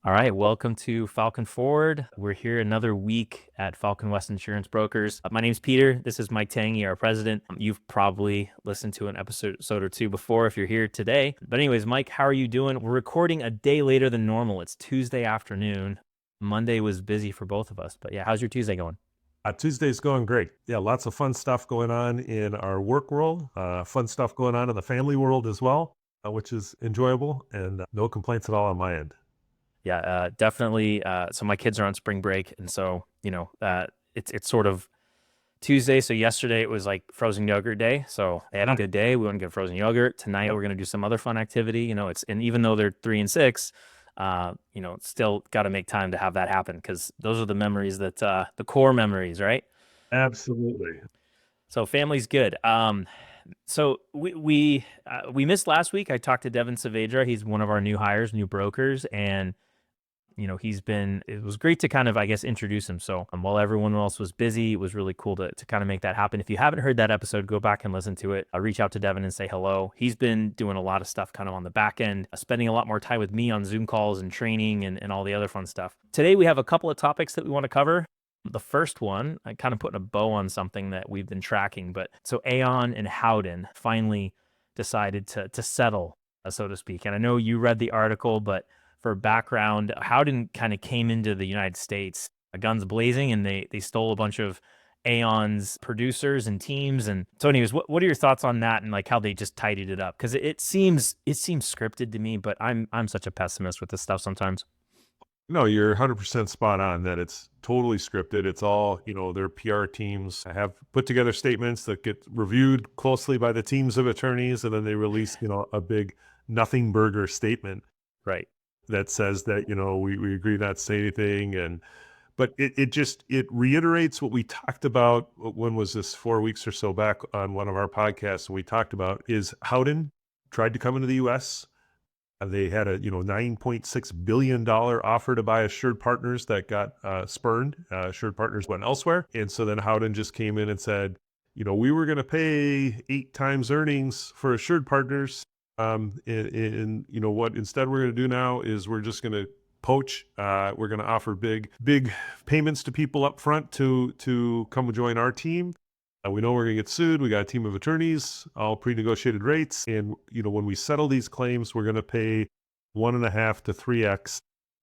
All right, welcome to Falcon Forward. We're here another week at Falcon West Insurance Brokers. My name's Peter. This is Mike Tanghe, our president. You've probably listened to an episode or two before if you're here today. But anyways, Mike, how are you doing? We're recording a day later than normal. It's Tuesday afternoon. Monday was busy for both of us. But yeah, how's your Tuesday going? Tuesday's going great. Yeah, lots of fun stuff going on in our work world, fun stuff going on in the family world as well, which is enjoyable, and no complaints at all on my end. Yeah, definitely. So my kids are on spring break, and so it's sort of Tuesday. So yesterday it was like frozen yogurt day. So they had a good day. We went to get frozen yogurt. Tonight we're gonna do some other fun activity. And even though they're 3 and 6, still got to make time to have that happen because those are the memories that the core memories, right? Absolutely. So family's good. So we missed last week. I talked to Devin Saavedra. He's one of our new hires, new brokers, and it was great to kind of, I guess, introduce him. So while everyone else was busy, it was really cool to kind of make that happen. If you haven't heard that episode, go back and listen to it. I'll reach out to Devin and say hello. He's been doing a lot of stuff kind of on the back end, spending a lot more time with me on Zoom calls and training and all the other fun stuff. Today, we have a couple of topics that we want to cover. The first one, I kind of putting a bow on something that we've been tracking, but so Aon and Howden finally decided to settle, so to speak. And I know you read the article, but for background, Howden kind of came into the United States guns blazing, and they stole a bunch of Aon's producers and teams. And so, anyways, what are your thoughts on that and like how they just tidied it up? Because it seems scripted to me, but I'm such a pessimist with this stuff sometimes. No, you're 100% spot on that it's totally scripted. It's all, their PR teams have put together statements that get reviewed closely by the teams of attorneys, and then they release, a big nothing burger statement Right. that says that, we agree not to say anything. But it reiterates what we talked about. When was this? 4 weeks or so back on one of our podcasts, and we talked about is Howden tried to come into the U.S. They had a $9.6 billion offer to buy Assured Partners that got spurned. Assured Partners went elsewhere, and so then Howden just came in and said, we were going to pay 8 times earnings for Assured Partners. And what instead we're going to do now is we're just going to poach. We're going to offer big payments to people up front to come join our team. We know we're going to get sued. We got a team of attorneys, all pre-negotiated rates. And, when we settle these claims, we're going to pay 1.5 to 3x,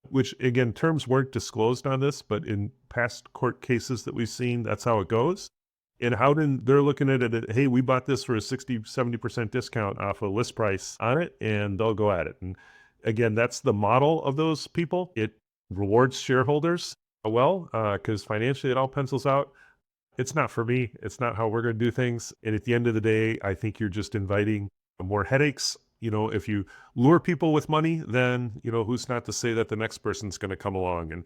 which again, terms weren't disclosed on this, but in past court cases that we've seen, that's how it goes. And Howden, they're looking at it, hey, we bought this for a 60-70% discount off a list price on it, and they'll go at it. And again, that's the model of those people. It rewards shareholders well, because financially it all pencils out. It's not for me. It's not how we're going to do things. And at the end of the day, I think you're just inviting more headaches. If you lure people with money, then, who's not to say that the next person's going to come along? And,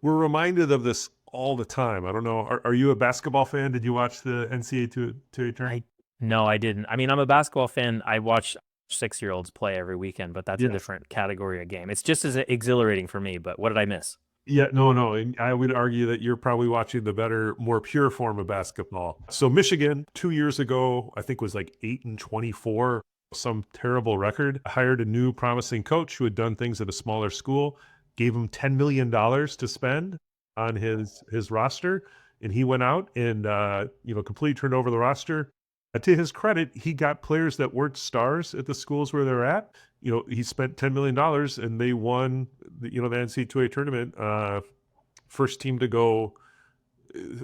we're reminded of this all the time. I don't know. Are you a basketball fan? Did you watch the NCAA to tournament? I No, I didn't. I mean, I'm a basketball fan. I watch 6-year-olds play every weekend, but that's a Yeah. different category of game. It's just as exhilarating for me. But what did I miss? Yeah, no. And I would argue that you're probably watching the better, more pure form of basketball. So Michigan, 2 years ago, I think was like 8-24, some terrible record, hired a new promising coach who had done things at a smaller school, gave him $10 million to spend on his roster. And he went out and, completely turned over the roster. To his credit, he got players that weren't stars at the schools where they're at. He spent $10 million and they won, the NCAA tournament, first team to go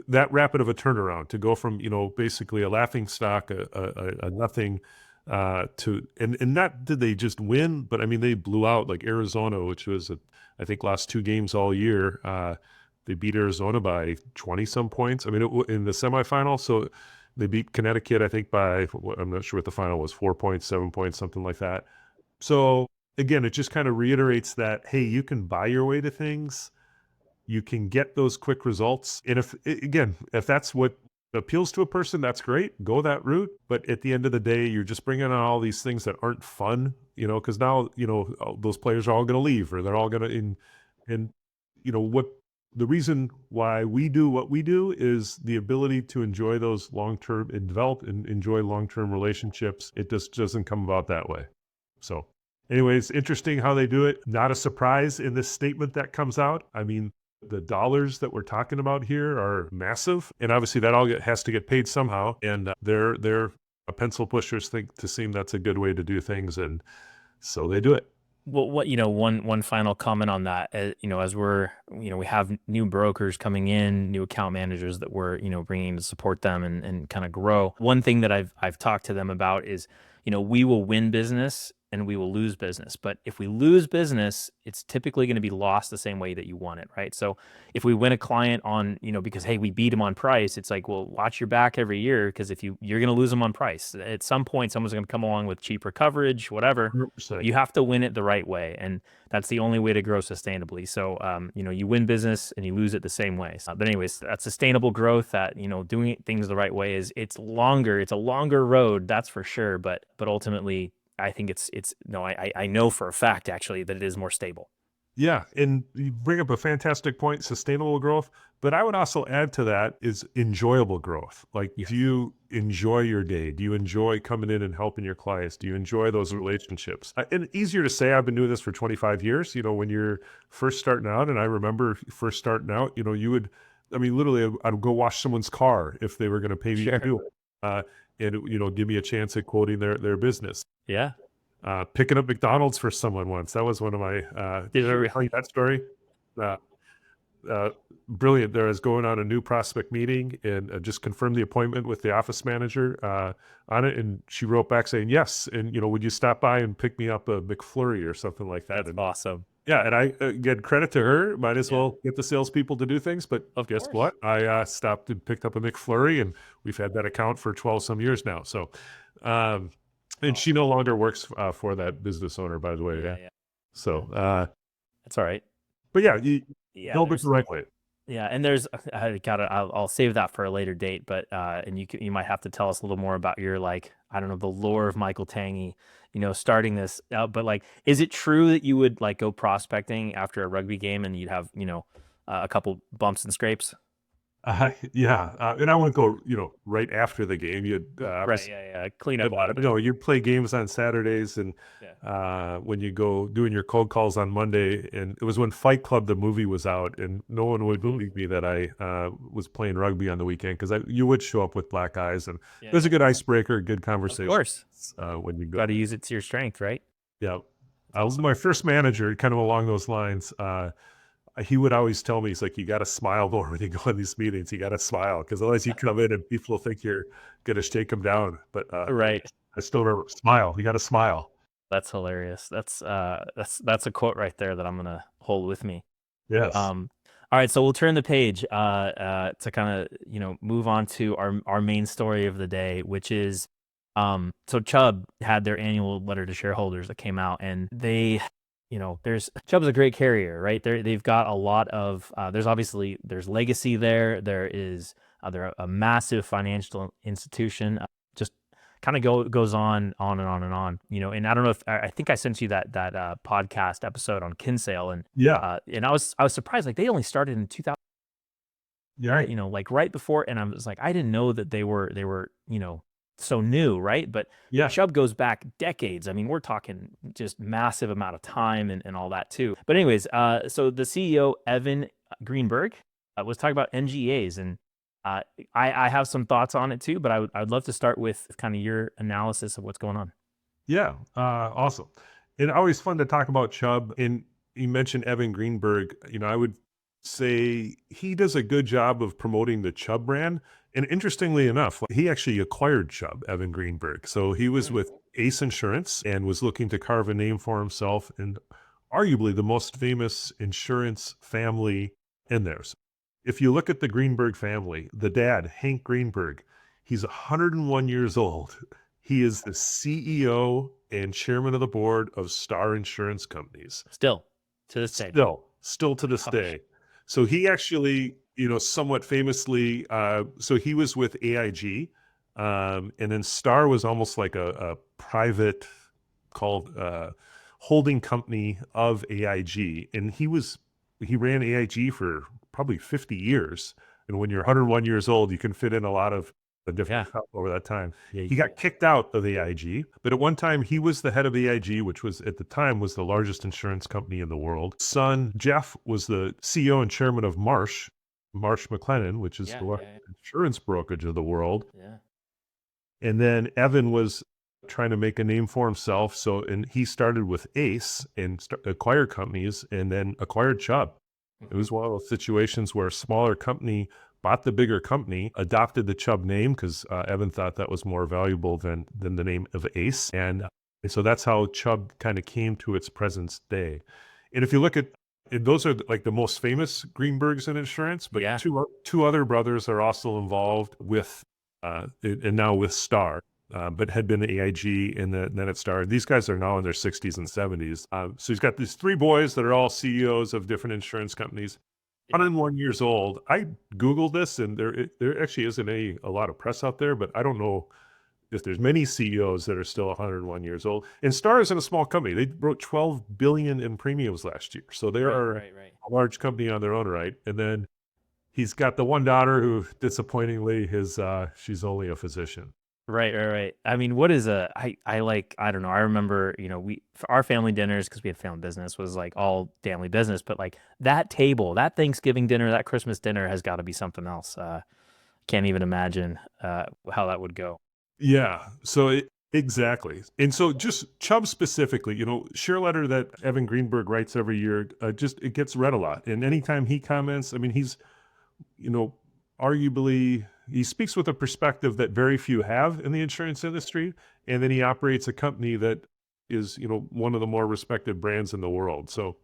that rapid of a turnaround, to go from, basically a laughing stock, a nothing, and not did they just win, but I mean, they blew out like Arizona, which was, I think, lost 2 games all year. They beat Arizona by 20 some points. I mean, in the semifinal. So they beat Connecticut, I think, by, I'm not sure what the final was, 4 points, 7 points, something like that. So again, it just kind of reiterates that, hey, you can buy your way to things. You can get those quick results. And if that's what appeals to a person, that's great. Go that route. But at the end of the day, you're just bringing on all these things that aren't fun, because now, those players are all going to leave, or they're all going to, and, what the reason why we do what we do is the ability to enjoy those long-term and develop and enjoy long-term relationships. It just doesn't come about that way. So Anyways, interesting how they do it. Not a surprise in this statement that comes out. I mean, the dollars that we're talking about here are massive, and obviously that has to get paid somehow. And they're pencil pushers think to seem that's a good way to do things, and so they do it. Well, one final comment on that, as we're, we have new brokers coming in, new account managers that we're, bringing to support them and kind of grow. One thing that I've talked to them about is, we will win business and we will lose business. But if we lose business, it's typically going to be lost the same way that you won it, right? So if we win a client on, because, hey, we beat them on price, it's like, well, watch your back every year, because if you're going to lose them on price. At some point, someone's going to come along with cheaper coverage, whatever. 100%. You have to win it the right way, and that's the only way to grow sustainably. So, you win business and you lose it the same way. But anyways, that sustainable growth, that doing things the right way it's longer. It's a longer road, that's for sure. But ultimately, I think I know for a fact actually that it is more stable. Yeah, and you bring up a fantastic point, sustainable growth. But I would also add to that is enjoyable growth. Like, Yes. do you enjoy your day? Do you enjoy coming in and helping your clients? Do you enjoy those relationships? And easier to say, I've been doing this for 25 years. When you're first starting out, and I remember first starting out, you would, I mean, literally, I'd go wash someone's car if they were going to pay me to Sure. do it. And give me a chance at quoting their business. Yeah. Picking up McDonald's for someone once. That was one of my, Did did I I ever re- tell you that story? Uh, Brilliant. There, I was going on a new prospect meeting and just confirmed the appointment with the office manager on it. And she wrote back saying, yes. And, would you stop by and pick me up a McFlurry or something like that? That's And awesome. yeah, and I, get credit to her. Might as Yeah. well get the salespeople to do things. But Of guess course. what? I stopped and picked up a McFlurry, and we've had that account for 12 some years now. So, um, and she no Awesome. longer works for that business owner, by the way. Yeah, Yeah. yeah. So, That's all right. but yeah, you Yeah, build it the there's right way. Yeah, and there's I'll save that for a later date, but and you might have to tell us a little more about your, like, I don't know, the lore of Michael Tanghe, starting this out. But, like, is it true that you would, like, go prospecting after a rugby game and you'd have, a couple bumps and scrapes? Yeah, and I wouldn't go, right after the game. You'd Right, obviously yeah, yeah. Clean up think about on it. You play games on Saturdays, and Yeah. when you go doing your cold calls on Monday, and it was when Fight Club the movie was out, and no one would believe me that I was playing rugby on the weekend, because you would show up with black eyes, and Yeah, it was a yeah. good icebreaker, good Of conversation course. when you go. Got to use it to your strength, right? Yeah, That's awesome. my first manager, kind of along those lines. He would always tell me, he's like, "You gotta smile more when you go in these meetings. You gotta smile, because otherwise you come in and people think you're gonna shake them down." But, Right. I still remember, "Smile, you gotta smile." That's hilarious. That's a quote right there that I'm gonna hold with me. Yes. All right, so we'll turn the page to kind of move on to our main story of the day, which is so Chubb had their annual letter to shareholders that came out, and they, there's Chubb's a great carrier, right? They've got a lot of there's legacy there. They're a massive financial institution. Just kind of goes on and on and on, and I don't know if I think I sent you that podcast episode on Kinsale, Yeah. and I was surprised, like, they only started in 2000, You're right. like, right before, and I was like, I didn't know that they were so new, right? But Yeah. Chubb goes back decades. I mean, we're talking just massive amount of time and all that too. But anyways, so the CEO Evan Greenberg was talking about NGAs, and uh, I have some thoughts on it too, but I'd love to start with kind of your analysis of what's going on. Yeah, awesome. And always fun to talk about Chubb. And you mentioned Evan Greenberg. I would say he does a good job of promoting the Chubb brand. And interestingly enough, he actually acquired Chubb, Evan Greenberg. So he was Mm. with Ace Insurance and was looking to carve a name for himself, and arguably the most famous insurance family in there. So if you look at the Greenberg family, the dad, Hank Greenberg, he's 101 years old. He is the CEO and chairman of the board of Star Insurance Companies. Still to this day. Still to this Gosh. day. So he actually, somewhat famously, so he was with AIG, and then Star was almost like a private called holding company of AIG, and he ran AIG for probably 50 years. And when you're 101 years old, you can fit in a lot of a different Yeah. over that time. Yeah. He got kicked out of AIG, but at one time he was the head of AIG, which was at the time was the largest insurance company in the world. Son Jeff was the CEO and chairman of Marsh McLennan, which is Yeah. the Yeah. largest insurance brokerage of the world. Yeah. And then Evan was trying to make a name for himself. So, and he started with Ace and acquired companies and then acquired Chubb. It Mhm. was one of those situations where a smaller company bought the bigger company, adopted the Chubb name because Evan thought that was more valuable than the name of Ace. And so that's how Chubb kind of came to its present day. And if you look at and those are like the most famous Greenbergs in insurance, but Yeah. two other brothers are also involved with and now with Star, but had been AIG and then at Star. These guys are now in their 60s and 70s. So he's got these three boys that are all CEOs of different insurance companies. Yeah. 101 years old. I Googled this, and there actually isn't a lot of press out there, but I don't know if there's many CEOs that are still 101 years old. And Star isn't a small company. They wrote 12 billion in premiums last year. So they Right. are Right. Right. a large company on their own right. And then he's got the one daughter who, disappointingly, she's only a physician. Right, right, right. I mean, what is I like, I don't know. I remember, for our family dinners, because we had family business, was like all family business, but like that table, that Thanksgiving dinner, that Christmas dinner has got to be something else. Can't even imagine how that would go. Yeah. So exactly. And so just Chubb specifically, share letter that Evan Greenberg writes every year, just it gets read a lot. And anytime he comments, I mean, he's, you know, arguably he speaks with a perspective that very few have in the insurance industry. And then he operates a company that is, one of the more respected brands in the world. So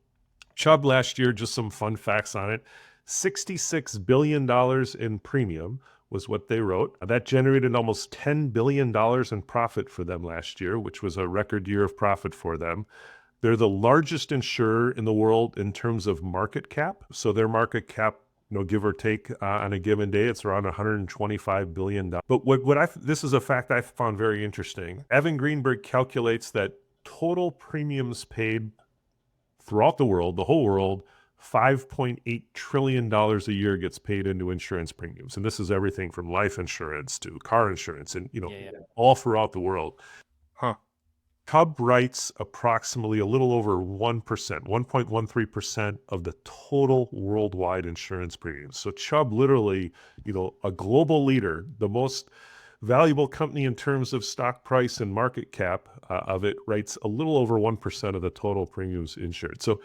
Chubb last year, just some fun facts on it. $66 billion in premium was what they wrote. That generated almost $10 billion in profit for them last year, which was a record year of profit for them. They're the largest insurer in the world in terms of market cap. So their market cap, give or take on a given day, it's around $125 billion. But this is a fact I found very interesting. Evan Greenberg calculates that total premiums paid throughout the world, the whole world, $5.8 trillion a year gets paid into insurance premiums. And this is everything from life insurance to car insurance and, Yeah, yeah. all throughout the world. Huh. Chubb writes approximately a little over 1%, 1.13% of the total worldwide insurance premiums. So Chubb literally, a global leader, the most valuable company in terms of stock price and market cap of it, writes a little over 1% of the total premiums insured. So,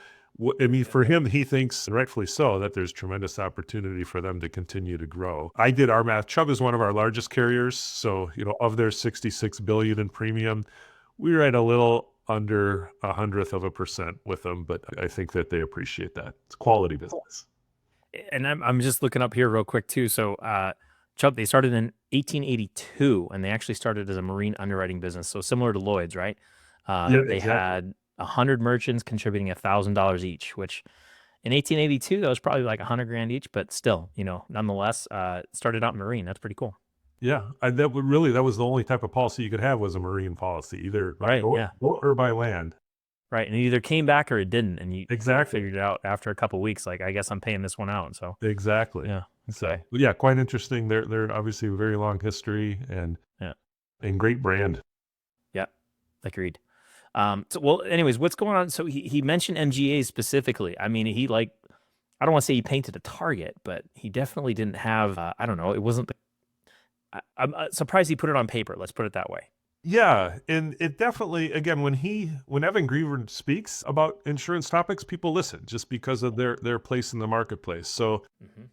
I mean, for him, he thinks, and rightfully so, that there's tremendous opportunity for them to continue to grow. I did our math. Chubb is one of our largest carriers. So, of their 66 billion in premium, we write a little under 1/100% with them, but I think that they appreciate that. It's quality business. And I'm just looking up here real quick too. So Chubb, they started in 1882, and they actually started as a marine underwriting business. So similar to Lloyd's, right? Yeah, They exactly. had 100 merchants contributing $1,000 each, which in 1882 that was probably like 100 grand each, but still, nonetheless, started out marine. That's pretty cool. Yeah, that was the only type of policy you could have was a marine policy, either by Right? boat, Yeah. or by land. Right. And it either came back or it didn't, and you Exactly, figured it out after a couple weeks. Like, I guess I'm paying this one out. So exactly. yeah. So Okay. yeah, quite interesting. They're obviously a very long history Yeah. and great brand. Yeah. Agreed. So, well, anyways, what's going on? So he mentioned MGA specifically. I mean, I don't want to say he painted a target, but he definitely didn't have, I don't know. It wasn't I'm surprised he put it on paper. Let's put it that way. Yeah, and it definitely again when Evan Greenberg speaks about insurance topics, people listen just because of their place in the marketplace. So Hmm.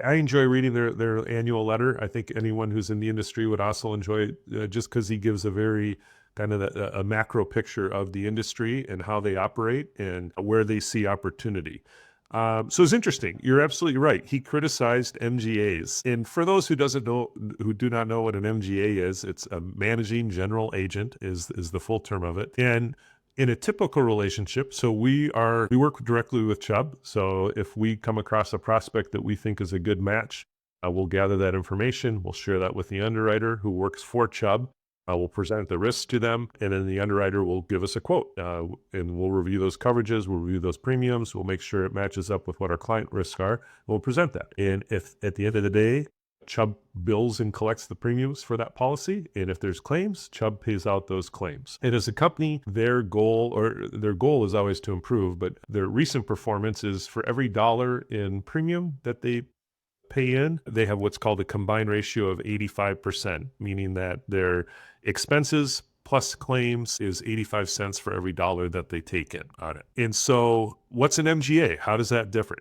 I enjoy reading their annual letter. I think anyone who's in the industry would also enjoy it just because he gives a very kind of a macro picture of the industry and how they operate and where they see opportunity. So it's interesting. You're absolutely right. He criticized MGAs, and for those who do not know what an MGA is, it's a managing general agent is the full term of it. And in a typical relationship, so we work directly with Chubb. So if we come across a prospect that we think is a good match, we'll gather that information. We'll share that with the underwriter who works for Chubb. We'll present the risks to them, and then the underwriter will give us a quote, and we'll review those coverages, we'll review those premiums, we'll make sure it matches up with what our client risks are, and we'll present that. And if at the end of the day, Chubb bills and collects the premiums for that policy. And if there's claims, Chubb pays out those claims. And as a company, their goal is always to improve, but their recent performance is for every dollar in premium that they pay in, they have what's called a combined ratio of 85%, meaning that their expenses plus claims is 85 cents for every dollar that they take in on it. And so what's an MGA? How does that differ?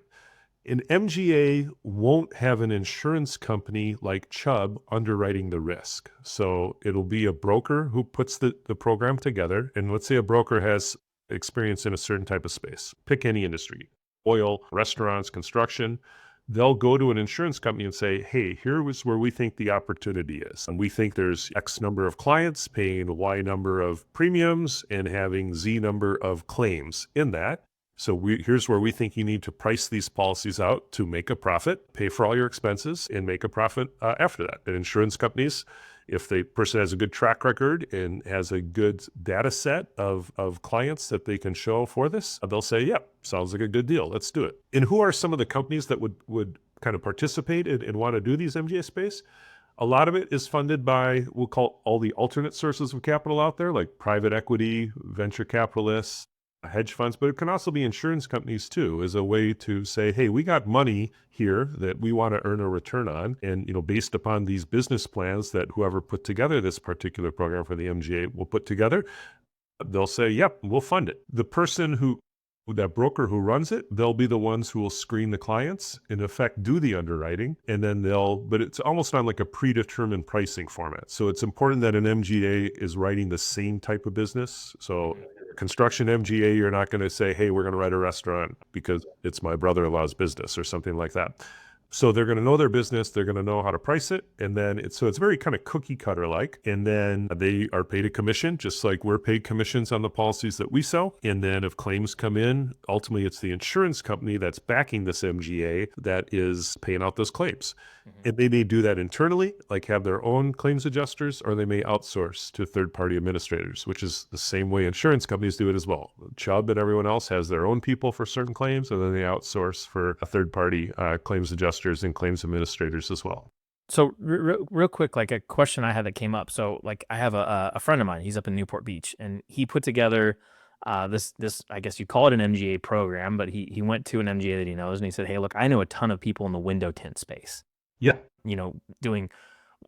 An MGA won't have an insurance company like Chubb underwriting the risk. So it'll be a broker who puts the program together. And let's say a broker has experience in a certain type of space. Pick any industry, oil, restaurants, construction. They'll go to an insurance company and say, hey, here is where we think the opportunity is. And we think there's X number of clients paying Y number of premiums and having Z number of claims in that. So here's where we think you need to price these policies out to make a profit, pay for all your expenses, and make a profit after that. And insurance companies, if the person has a good track record and has a good data set of clients that they can show for this, they'll say, yeah, sounds like a good deal. Let's do it. And who are some of the companies that would kind of participate and want to do these MGA space? A lot of it is funded by, we'll call all the alternate sources of capital out there, like private equity, venture capitalists, hedge funds, but it can also be insurance companies too, as a way to say, hey, we got money here that we want to earn a return on. And, based upon these business plans that whoever put together this particular program for the MGA will put together, they'll say, yep, we'll fund it. The person that broker who runs it, they'll be the ones who will screen the clients, in effect, do the underwriting, and then but it's almost on like a predetermined pricing format. So it's important that an MGA is writing the same type of business. So construction MGA, you're not going to say, hey, we're going to write a restaurant because it's my brother-in-law's business or something like that. So they're going to know their business. They're going to know how to price it. And then it's very kind of cookie cutter like. And then they are paid a commission, just like we're paid commissions on the policies that we sell. And then if claims come in, ultimately it's the insurance company that's backing this MGA that is paying out those claims. And they may do that internally, like have their own claims adjusters, or they may outsource to third-party administrators, which is the same way insurance companies do it as well. Chubb and everyone else has their own people for certain claims, and then they outsource for a third-party claims adjusters and claims administrators as well. So real quick, like a question I had that came up. So like I have a friend of mine, he's up in Newport Beach, and he put together this, I guess you call it an MGA program, but he went to an MGA that he knows, and he said, hey, look, I know a ton of people in the window tint space. Yeah. Doing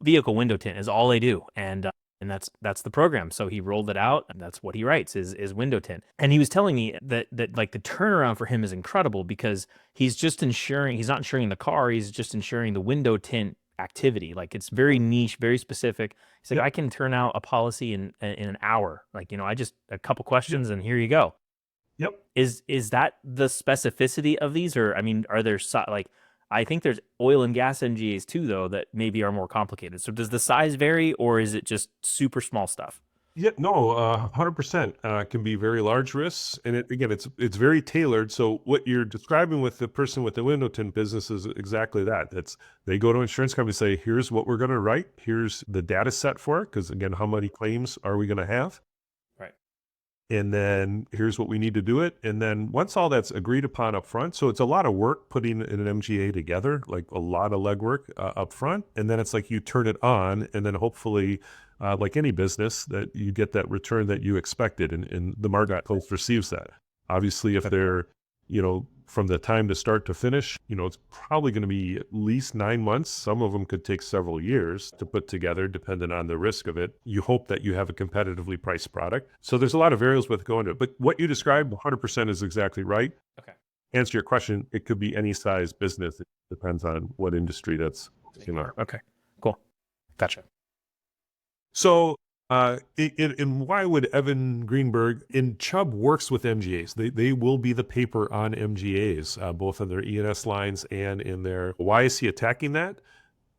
vehicle window tint is all they do. And that's the program. So he rolled it out, and that's what he writes is window tint. And he was telling me that like the turnaround for him is incredible because he's not insuring the car, he's just insuring the window tint activity. Like it's very niche, very specific. He's like, I can turn out a policy in an hour. Like, I just a couple questions and here you go. Yep. Is that the specificity of these, or are there I think there's oil and gas MGAs too, though, that maybe are more complicated. So does the size vary, or is it just super small stuff? Yeah, no, 100% can be very large risks. And it's very tailored. So what you're describing with the person with the window tint business is exactly that. They go to insurance company and say, here's what we're going to write. Here's the data set for it. Because again, how many claims are we going to have? Right. And then here's what we need to do it. And then once all that's agreed upon up front, so it's a lot of work putting an MGA together, like a lot of legwork up front. And then it's like you turn it on, and then hopefully, like any business, that you get that return that you expected, and the market receives that. Obviously, if they're, from the time to start to finish, it's probably going to be at least 9 months. Some of them could take several years to put together, depending on the risk of it. You hope that you have a competitively priced product. So there's a lot of variables with going to it. But what you described, 100% is exactly right. Okay. Answer your question, it could be any size business. It depends on what industry that's focusing on. Okay, cool. Gotcha. So, and why would Evan Greenberg, and Chubb works with MGAs. They will be the paper on MGAs, both on their E&S lines and in their. Why is he attacking that?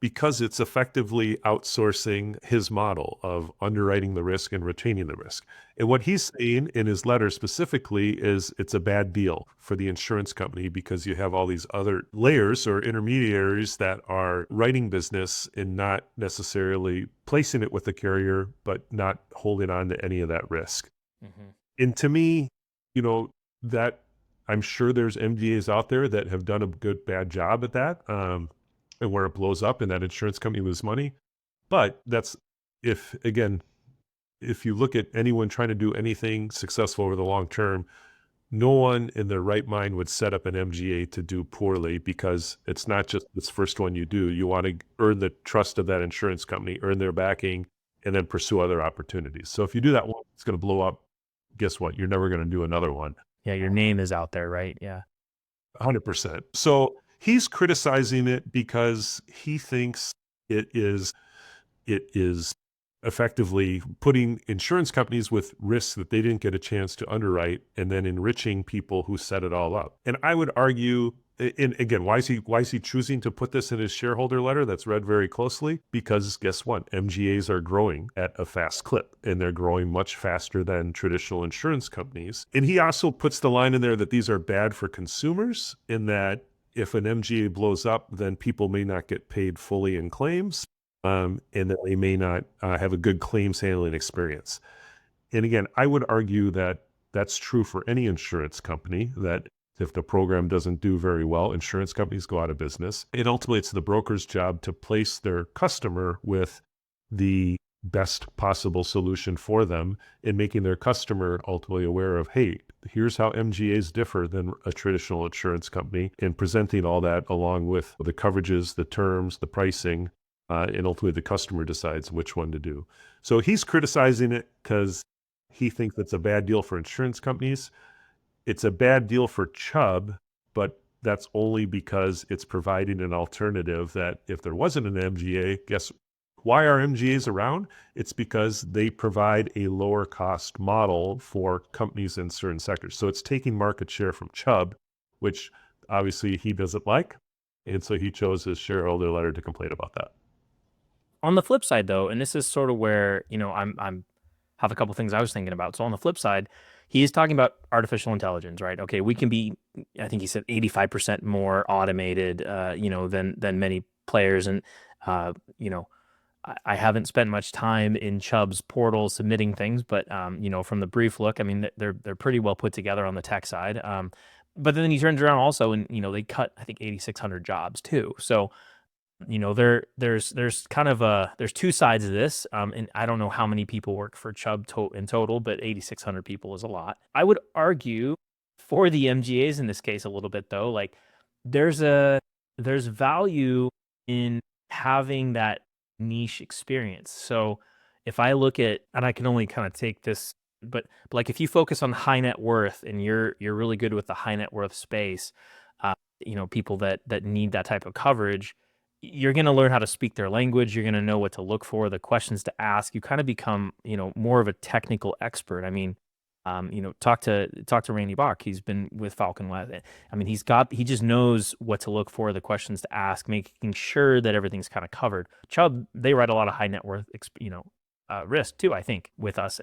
Because it's effectively outsourcing his model of underwriting the risk and retaining the risk. And what he's saying in his letter specifically is it's a bad deal for the insurance company because you have all these other layers or intermediaries that are writing business and not necessarily placing it with the carrier, but not holding on to any of that risk. Mm-hmm. And to me, that I'm sure there's MGAs out there that have done a bad job at that. and where it blows up and that insurance company loses money. But that's again, if you look at anyone trying to do anything successful over the long term, no one in their right mind would set up an MGA to do poorly, because it's not just this first one you do. You want to earn the trust of that insurance company, earn their backing, and then pursue other opportunities. So if you do that one, it's going to blow up. Guess what? You're never going to do another one. Yeah, your name is out there, right? Yeah. 100%. So he's criticizing it because he thinks it is effectively putting insurance companies with risks that they didn't get a chance to underwrite, and then enriching people who set it all up. And I would argue, and again, why is he choosing to put this in his shareholder letter that's read very closely? Because guess what? MGAs are growing at a fast clip, and they're growing much faster than traditional insurance companies. And he also puts the line in there that these are bad for consumers, in that if an MGA blows up, then people may not get paid fully in claims. And that they may not have a good claims handling experience. And again, I would argue that that's true for any insurance company, that if the program doesn't do very well, insurance companies go out of business. And ultimately, it's the broker's job to place their customer with the best possible solution for them, in making their customer ultimately aware of, hey, here's how MGAs differ than a traditional insurance company, and presenting all that along with the coverages, the terms, the pricing. And ultimately, the customer decides which one to do. So he's criticizing it because he thinks it's a bad deal for insurance companies. It's a bad deal for Chubb, but that's only because it's providing an alternative that if there wasn't an MGA, guess why are MGAs around? It's because they provide a lower cost model for companies in certain sectors. So it's taking market share from Chubb, which obviously he doesn't like. And so he chose his shareholder letter to complain about that. On the flip side, though, and this is sort of where, I'm have a couple things I was thinking about. So on the flip side, he is talking about artificial intelligence, right? Okay, we can be, I think he said 85% more automated, than many players. And, I haven't spent much time in Chubb's portal submitting things, but, from the brief look, I mean, they're pretty well put together on the tech side. But then he turns around also, and, they cut, I think, 8,600 jobs too. So, there's kind of there's two sides of this, and I don't know how many people work for Chubb in total, but 8,600 people is a lot. I would argue for the MGAs in this case a little bit, though. Like, there's value in having that niche experience. So if I look at, and I can only kind of take this, but like if you focus on high net worth and you're really good with the high net worth space, people that need that type of coverage, you're going to learn how to speak their language. You're going to know what to look for, the questions to ask. You kind of become, more of a technical expert. I mean, talk to Randy Bach. He's been with Falcon. I mean, he just knows what to look for, the questions to ask, making sure that everything's kind of covered. Chubb, they write a lot of high net worth, risk too, I think, with us.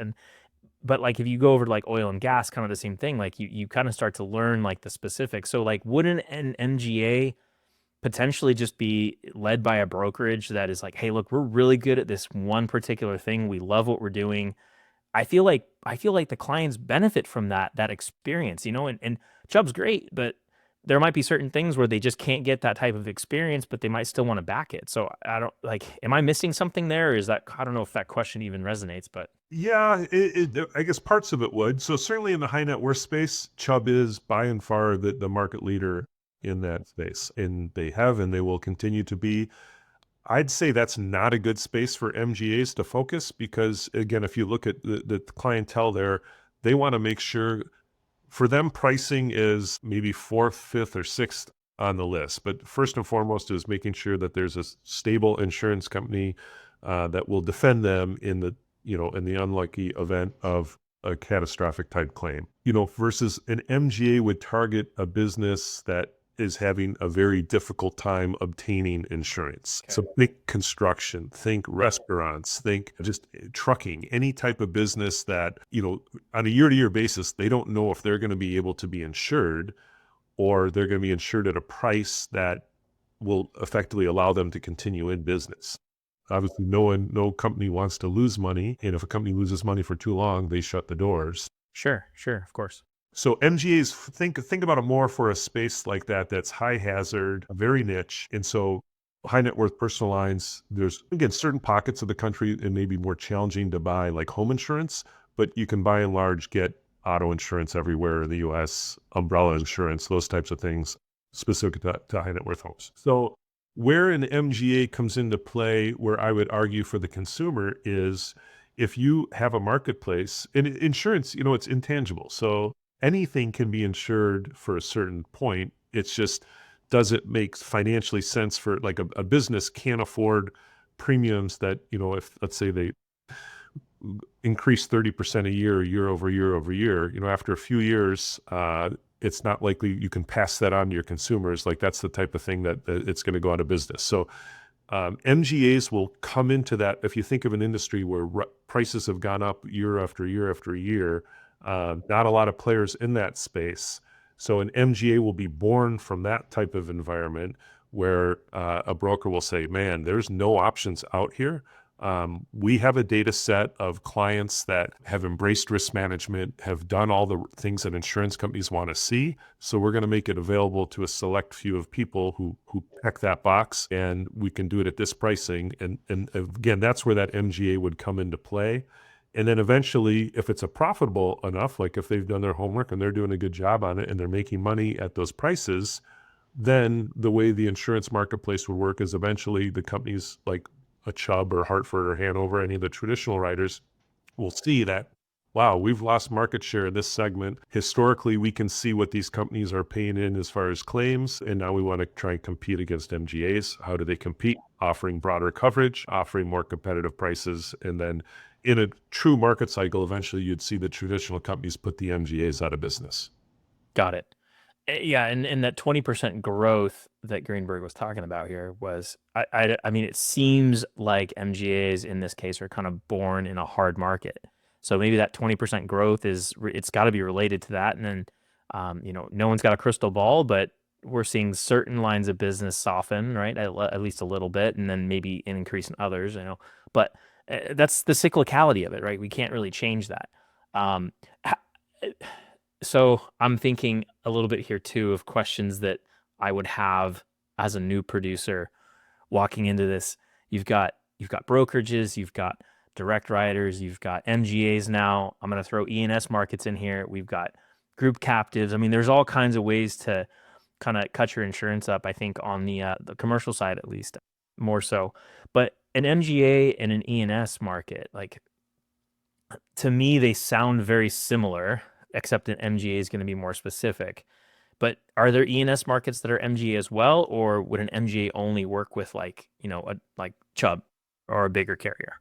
But like, if you go over to like oil and gas, kind of the same thing. Like you kind of start to learn like the specifics. So like, wouldn't an MGA potentially just be led by a brokerage that is like, hey, look, we're really good at this one particular thing. We love what we're doing. I feel like the clients benefit from that experience, and Chubb's great, but there might be certain things where they just can't get that type of experience, but they might still want to back it. So I don't am I missing something there? Or is that, I don't know if that question even resonates, but Yeah, I guess parts of it would. So certainly in the high net worth space, Chubb is by and far the market leader in that space, and they have, and they will continue to be. I'd say that's not a good space for MGAs to focus, because again, if you look at the clientele there, they want to make sure, for them, pricing is maybe fourth, fifth, or sixth on the list. But first and foremost is making sure that there's a stable insurance company that will defend them in the unlucky event of a catastrophic type claim. Versus an MGA would target a business that is having a very difficult time obtaining insurance. Okay. So think construction, think restaurants, think just trucking, any type of business that, on a year-to-year basis, they don't know if they're going to be able to be insured, or they're going to be insured at a price that will effectively allow them to continue in business. Obviously, no company wants to lose money. And if a company loses money for too long, they shut the doors. Sure, of course. So MGAs, think about it more for a space like that that's high hazard, very niche. And so high net worth personal lines, there's again certain pockets of the country it may be more challenging to buy like home insurance, but you can by and large get auto insurance everywhere in the US, umbrella insurance, those types of things specific to high net worth homes. So where an MGA comes into play, where I would argue for the consumer is if you have a marketplace and insurance, it's intangible. So anything can be insured for a certain point. It's just, does it make financially sense for like a business can't afford premiums that, if let's say they increase 30% a year, year over year over year, after a few years, it's not likely you can pass that on to your consumers. Like that's the type of thing that it's going to go out of business. So MGAs will come into that. If you think of an industry where prices have gone up year after year after year, not a lot of players in that space. So an MGA will be born from that type of environment where a broker will say, man, there's no options out here. We have a data set of clients that have embraced risk management, have done all the things that insurance companies want to see. So we're going to make it available to a select few of people who check that box, and we can do it at this pricing. And again, that's where that MGA would come into play. And then eventually, if it's a profitable enough, like if they've done their homework and they're doing a good job on it and they're making money at those prices, then the way the insurance marketplace would work is eventually the companies like a Chubb or Hartford or Hanover, any of the traditional writers will see that, wow, we've lost market share in this segment. Historically, we can see what these companies are paying in as far as claims, and now we want to try and compete against MGAs. How do they compete? Offering broader coverage, offering more competitive prices, and then in a true market cycle, eventually you'd see the traditional companies put the MGAs out of business. Got it. Yeah, and that 20% growth that Greenberg was talking about here was, I mean, it seems like MGAs in this case are kind of born in a hard market. So maybe that 20% growth it's got to be related to that. And then, no one's got a crystal ball, but we're seeing certain lines of business soften, right? At least a little bit, and then maybe an increase in others, But that's the cyclicality of it, right? We can't really change that. Um, so I'm thinking a little bit here too of questions that I would have as a new producer walking into this. You've got brokerages, you've got direct writers, you've got MGAs now. I'm going to throw E&S markets in here. We've got group captives. I mean, there's all kinds of ways to kind of cut your insurance up, I think, on the commercial side at least, more so. But an MGA and an E&S market, like, to me, they sound very similar, except an MGA is going to be more specific. But are there E&S markets that are MGA as well, or would an MGA only work with like Chubb or a bigger carrier?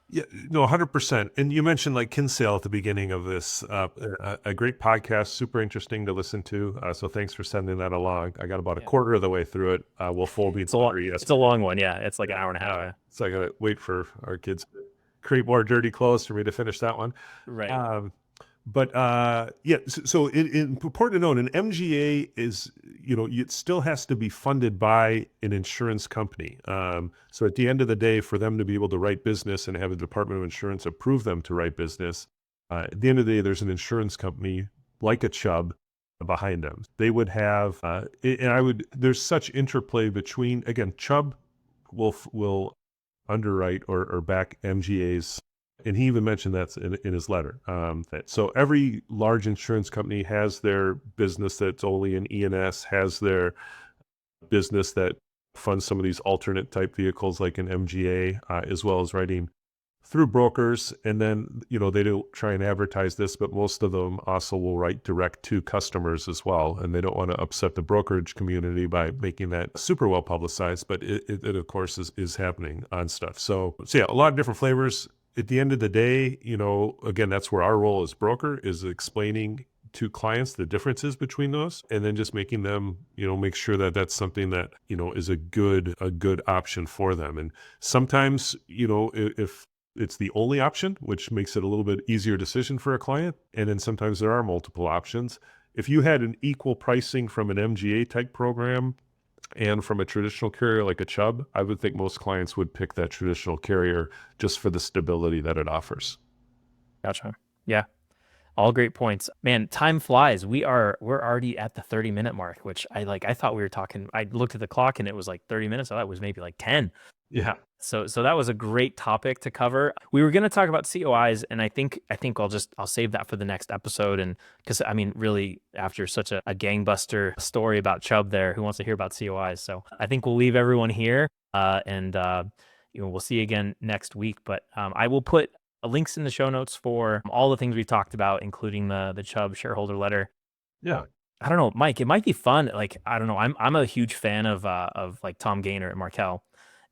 Yeah, no, 100%. And you mentioned like Kinsale at the beginning of this, a great podcast, super interesting to listen to. So thanks for sending that along. I got about a quarter of the way through it. We'll full be It's a long one, yeah. It's like an hour and a half. So I got to wait for our kids to create more dirty clothes for me to finish that one. Right. But yeah, so important to note, an MGA is, it still has to be funded by an insurance company. So at the end of the day, for them to be able to write business and have the Department of Insurance approve them to write business, at the end of the day, there's an insurance company like a Chubb behind them. They would have, there's such interplay between, again, Chubb will underwrite or back MGAs. And he even mentioned that in his letter. So every large insurance company has their business that's only in E&S, has their business that funds some of these alternate type vehicles like an MGA, as well as writing through brokers. And then, they don't try and advertise this, but most of them also will write direct to customers as well. And they don't want to upset the brokerage community by making that super well publicized, but it of course is happening on stuff. So yeah, a lot of different flavors. At the end of the day, again, that's where our role as broker is explaining to clients the differences between those, and then just making them, make sure that that's something that, is a good option for them. And sometimes, if it's the only option, which makes it a little bit easier decision for a client, and then sometimes there are multiple options. If you had an equal pricing from an MGA type program and from a traditional carrier like a Chubb, I would think most clients would pick that traditional carrier just for the stability that it offers. Gotcha. Yeah. All great points. Man, time flies. We're already at the 30-minute mark, which I thought we were talking. I looked at the clock and it was like 30 minutes. I thought it was maybe like 10. Yeah. So that was a great topic to cover. We were going to talk about COIs, and I think I'll save that for the next episode. And because I mean, really, after such a gangbuster story about Chubb, there, who wants to hear about COIs? So I think we'll leave everyone here, and we'll see you again next week. But I will put links in the show notes for all the things we talked about, including the Chubb shareholder letter. Yeah. I don't know, Mike. It might be fun. Like, I don't know. I'm a huge fan of like Tom Gaynor at Markel,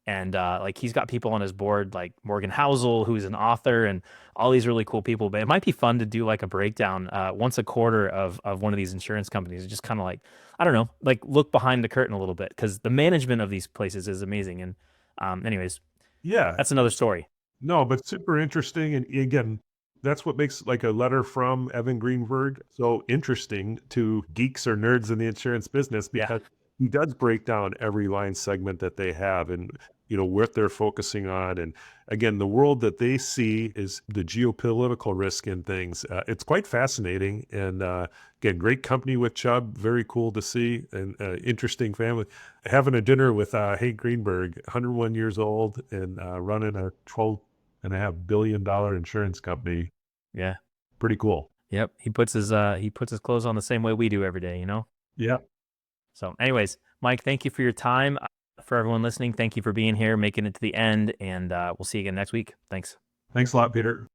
and like he's got people on his board like Morgan Housel, who's an author, and all these really cool people. But it might be fun to do like a breakdown once a quarter of one of these insurance companies, and just kind of like, I don't know, like look behind the curtain a little bit, because the management of these places is amazing. And anyways, Yeah. that's another story. No, but super interesting. And again, that's what makes like a letter from Evan Greenberg so interesting to geeks or nerds in the insurance business, Yeah. because he does break down every line segment that they have and what they're focusing on. And again, the world that they see is the geopolitical risk in things. It's quite fascinating. And again, great company with Chubb. Very cool to see, and interesting family. Having a dinner with Hank Greenberg, 101 years old, and running a $12.5 billion insurance company. Yeah. Pretty cool. Yep. He puts his clothes on the same way we do every day, Yeah. So anyways, Mike, thank you for your time. For everyone listening, thank you for being here, making it to the end, and we'll see you again next week. Thanks. Thanks a lot, Peter.